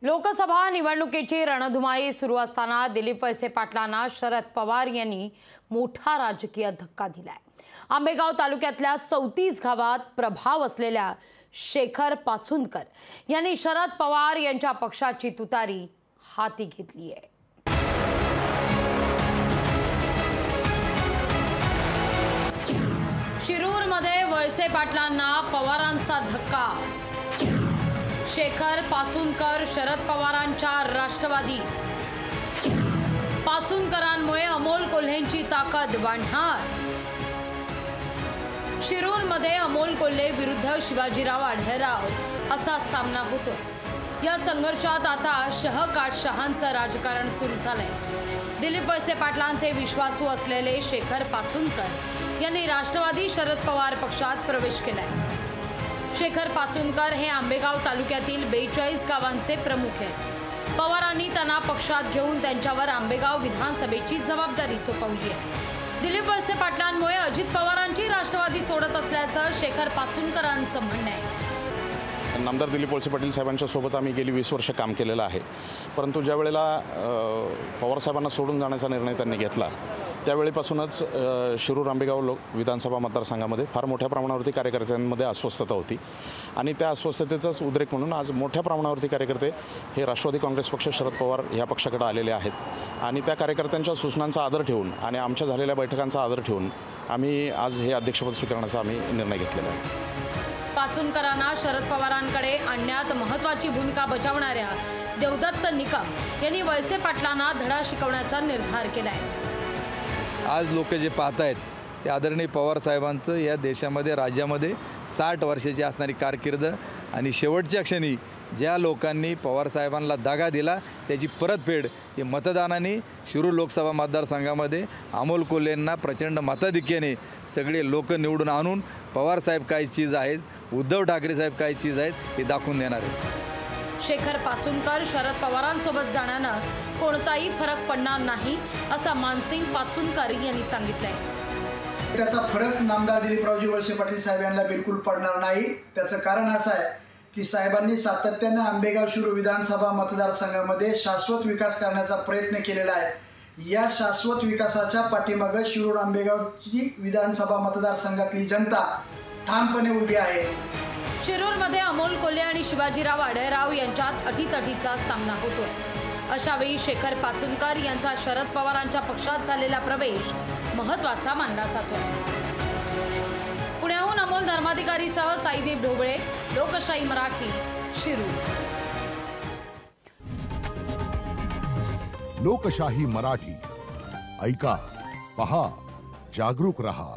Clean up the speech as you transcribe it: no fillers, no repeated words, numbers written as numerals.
लोकसभा निवडणुकीची रणधुमाळी सुरू असताना दिलीप वळसे पाटलांना शरद पवार यांनी मोठा राजकीय धक्का दिलाय। आंबेगाव तालुक्यातल्या 34 गावात प्रभाव असलेल्या शेखर पाचुनकर यांनी शरद पवार यांच्या पक्षाची तुतारी हाती घेतली आहे। शिरूरमध्ये वळसे पाटलांना पवारांचा धक्का। शेखर पाचुनकर शरद पवारांच्या राष्ट्रवादी। पाचुनकरांमुळे अमोल कोल्हेंची ताकद वाढणार। शिरूरमध्ये अमोल कोल्हे विरुद्ध शिवाजीराव आढळराव असा सामना होतो। या संघर्षात आता शहांचं राजकारण सुरू झालंय। दिलीप वळसे पाटलांचे विश्वासू असलेले शेखर पाचुनकर यांनी राष्ट्रवादी शरद पवार पक्षात प्रवेश केलाय। शेखर पाचुनकर हे आंबेगाव तालुक्यातील 42 गावांचे प्रमुख आहेत। पवारांनी त्यांना पक्षात घेऊन त्यांच्यावर आंबेगाव विधानसभेची जबाबदारी सोपवली आहे। दिलीप वळसे पाटलांमुळे अजित पवारांची राष्ट्रवादी सोडत असल्याचं शेखर पाचुनकरांचं म्हणणं आहे। नामदार दिलीप वळसे पाटील साहेबांच्या सोबत आम्ही गेली 20 वर्ष काम केलेलं आहे, परंतु ज्या वेळेला पवार साहेबांना सोडून जाण्याचा निर्णय त्यांनी घेतला त्यावेळेपासूनच शिरूर आंबेगाव विधानसभा मतदारसंघामध्ये फार मोठ्या प्रमाणावरती कार्यकर्त्यांमध्ये अस्वस्थता होती आणि त्या अस्वस्थतेचाच उद्रेक म्हणून आज मोठ्या प्रमाणावरती कार्यकर्ते हे राष्ट्रवादी काँग्रेस पक्ष शरद पवार ह्या पक्षाकडे आलेले आहेत आणि त्या कार्यकर्त्यांच्या सूचनांचा आदर ठेवून आणि आमच्या झालेल्या बैठकांचा आदर ठेवून आम्ही आज हे अध्यक्षपद स्वीकारण्याचा आम्ही निर्णय घेतलेला आहे। पाचुनकरांना शरद पवारांकडे आणण्यात महत्त्वाची भूमिका बजावणाऱ्या देवदत्त निकम यांनी वळसे पाटलांना धडा शिकवण्याचा निर्धार केलाय। आज लोक जे पाहत आहेत ते आदरणीय पवार साहेबांचं या देशामध्ये राज्यामध्ये 60 वर्षाची असणारी कारकीर्द आणि शेवटच्या क्षणी ज्या लोकांनी पवार साहेबांना दागा दिला त्याची परतफेड हे मतदानाने शिरूर लोकसभा मतदारसंघामध्ये अमोल कोल्हेंना प्रचंड मताधिक्याने सगळे लोक निवडून आणून पवार साहेब काय चीज आहेत, उद्धव ठाकरे साहेब काय चीज आहेत हे दाखवून देणार आहेत। शेखर पाचुनकर शरद पवारांसोबत जाण्यानं कोणताही फरक पडणार नाही असं मानसिंग पाचुनकर यांनी सांगितलंय। त्याचा फरक नामदार दिलीपरावजी वळसे पाटील साहेब यांना बिलकुल पडणार नाही। त्याचं कारण असं आहे की साहेबांनी सातत्याने आंबेगाव शिरूर विधानसभा मतदारसंघामध्ये शाश्वत विकास करण्याचा प्रयत्न केलेला आहे। या शाश्वत विकासाच्या पाठीमागे शिरूर आंबेगावची विधानसभा मतदारसंघातली जनता ठामपणे उभी आहे। शिरूरमध्ये अमोल कोल्हे आणि शिवाजीराव आढळराव यांच्यात अटीतटीचा सामना होतोय। अशा वेळी शेखर पाचुनकर यांचा शरद पवारांच्या पक्षात झालेला प्रवेश महत्त्वाचा मानला जातोय। पुण्याहून अमोल धर्माधिकारीसह साईदेव ढोबळे, लोकशाही मराठी, शिरूर। लोकशाही मराठी ऐका, पहा, जागरूक रहा।